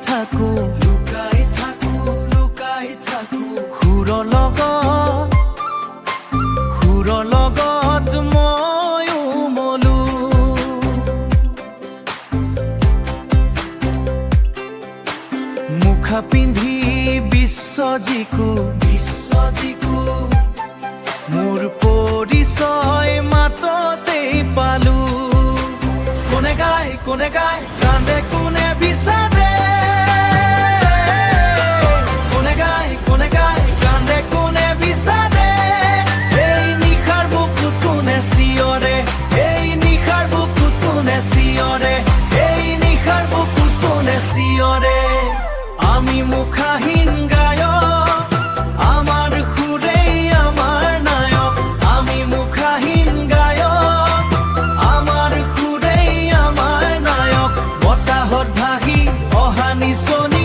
থাকো লুকাই থাকো লুকাই থাকো সুৰৰ লগত ময়ো মলো মুখা পিন্ধি বিশ্বজিকো মোৰ পৰিচয় মাততেই পালো কোনে গায় কান্দে কোনে বিচাৰে কোনে গায় কান্দে কোনে বিচাৰে এই নিশাৰ বুকুত কোনে চিঞৰে এই নিশাৰ বুকুত কোনে চিঞৰে এই নিশাৰ বুকুত কোনে চিঞৰে আমি মুখাহীন গায়ক আমাৰ সুৰেই আমাৰ নায়ক আমি মুখাহীন গায়ক আমাৰ সুৰেই আমাৰ নায়ক বতাহত ভাহি অহা নিচনি